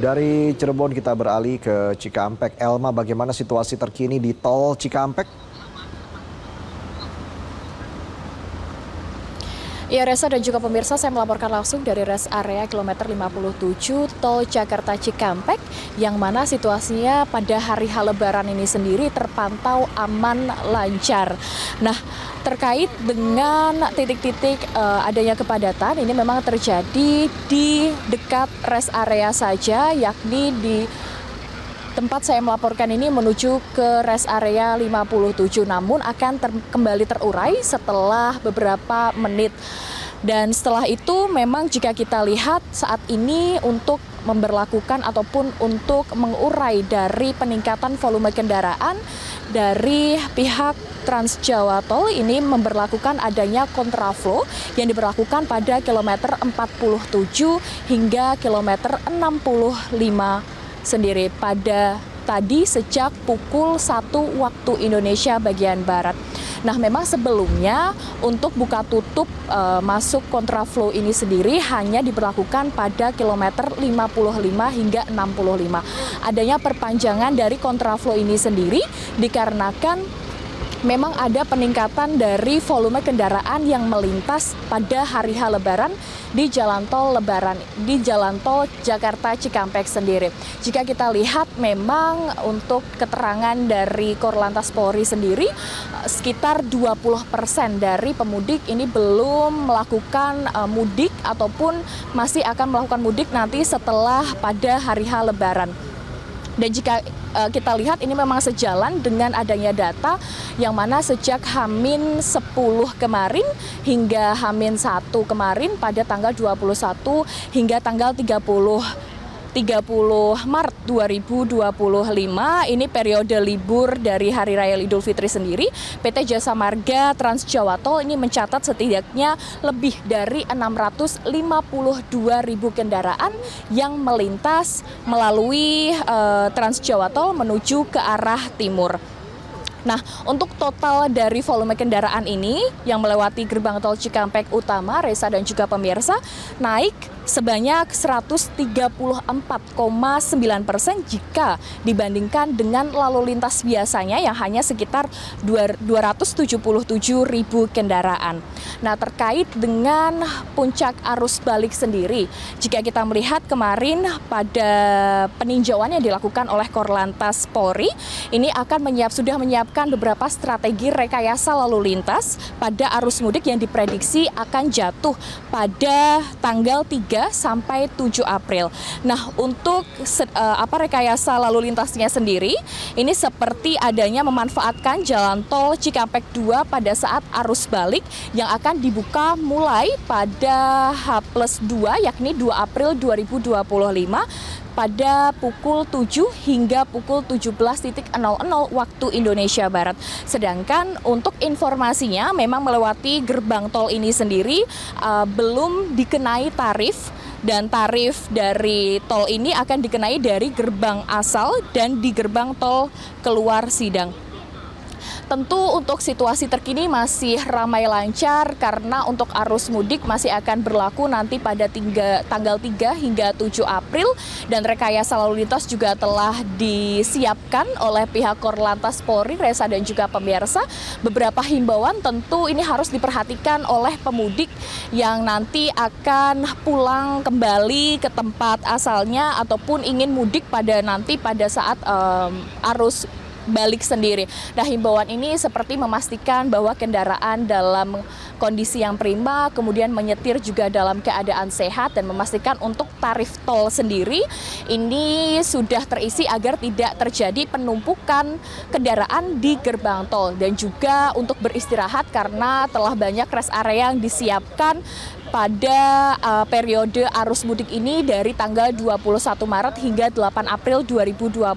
Dari Cirebon kita beralih ke Cikampek. Elma, bagaimana situasi terkini di tol Cikampek? Ya, Reza dan juga pemirsa, saya melaporkan langsung dari rest area kilometer 57 tol Jakarta Cikampek, yang mana situasinya pada hari Lebaran ini sendiri terpantau aman lancar. Nah, terkait dengan titik-titik adanya kepadatan, ini memang terjadi di dekat rest area saja, yakni di tempat saya melaporkan ini menuju ke rest area 57, namun akan kembali terurai setelah beberapa menit. Dan setelah itu memang jika kita lihat saat ini untuk memberlakukan ataupun untuk mengurai dari peningkatan volume kendaraan dari pihak Trans Jawa Tol ini memberlakukan adanya kontraflow yang diberlakukan pada kilometer 47 hingga kilometer 65 sendiri pada tadi sejak pukul 1 waktu Indonesia bagian Barat. Nah, memang sebelumnya untuk buka tutup masuk kontraflow ini sendiri hanya diberlakukan pada kilometer 55 hingga 65. Adanya perpanjangan dari kontraflow ini sendiri dikarenakan memang ada peningkatan dari volume kendaraan yang melintas pada hari Lebaran di jalan tol Jakarta Cikampek sendiri. Jika kita lihat memang untuk keterangan dari Korlantas Polri sendiri, sekitar 20% dari pemudik ini belum melakukan mudik ataupun masih akan melakukan mudik nanti setelah pada hari Lebaran. Dan jika kita lihat ini memang sejalan dengan adanya data yang mana sejak H-10 kemarin hingga H-1 kemarin pada tanggal 21 hingga tanggal 30 Maret 2025 ini periode libur dari Hari Raya Idul Fitri sendiri, PT Jasa Marga Trans Jawa Tol ini mencatat setidaknya lebih dari 652.000 kendaraan yang melintas melalui Trans Jawa Tol menuju ke arah timur. Nah, untuk total dari volume kendaraan ini yang melewati gerbang tol Cikampek Utama, Reza dan juga pemirsa, naik sebanyak 134,9% jika dibandingkan dengan lalu lintas biasanya yang hanya sekitar 277.000 kendaraan. Nah, terkait dengan puncak arus balik sendiri, jika kita melihat kemarin pada peninjauan yang dilakukan oleh Korlantas Polri, ini akan sudah menyiapkan beberapa strategi rekayasa lalu lintas pada arus mudik yang diprediksi akan jatuh pada tanggal 3 sampai 7 April. Nah, untuk rekayasa lalu lintasnya sendiri, ini seperti adanya memanfaatkan jalan tol Cikampek 2 pada saat arus balik yang akan dibuka mulai pada H+2 yakni 2 April 2025 pada pukul 7 hingga pukul 17.00 waktu Indonesia Barat. Sedangkan untuk informasinya memang melewati gerbang tol ini sendiri belum dikenai tarif, dan tarif dari tol ini akan dikenai dari gerbang asal dan di gerbang tol keluar Sidang. Tentu untuk situasi terkini masih ramai lancar karena untuk arus mudik masih akan berlaku nanti pada tanggal 3 hingga 7 April dan rekayasa lalu lintas juga telah disiapkan oleh pihak Korlantas Polri, Reza dan juga pemirsa. Beberapa himbauan tentu ini harus diperhatikan oleh pemudik yang nanti akan pulang kembali ke tempat asalnya ataupun ingin mudik pada saat arus balik sendiri. Nah, himbauan ini seperti memastikan bahwa kendaraan dalam kondisi yang prima, kemudian menyetir juga dalam keadaan sehat dan memastikan untuk tarif tol sendiri ini sudah terisi agar tidak terjadi penumpukan kendaraan di gerbang tol dan juga untuk beristirahat karena telah banyak rest area yang disiapkan pada periode arus mudik ini dari tanggal 21 Maret hingga 8 April 2025.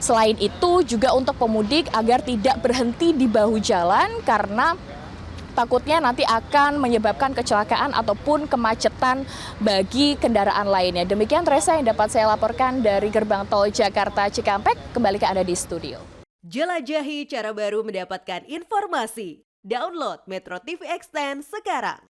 Selain itu juga untuk pemudik agar tidak berhenti di bahu jalan karena takutnya nanti akan menyebabkan kecelakaan ataupun kemacetan bagi kendaraan lainnya. Demikian Reza yang dapat saya laporkan dari gerbang tol Jakarta Cikampek. Kembali ke Anda di studio. Jelajahi cara baru mendapatkan informasi. Download Metro TV Extend sekarang.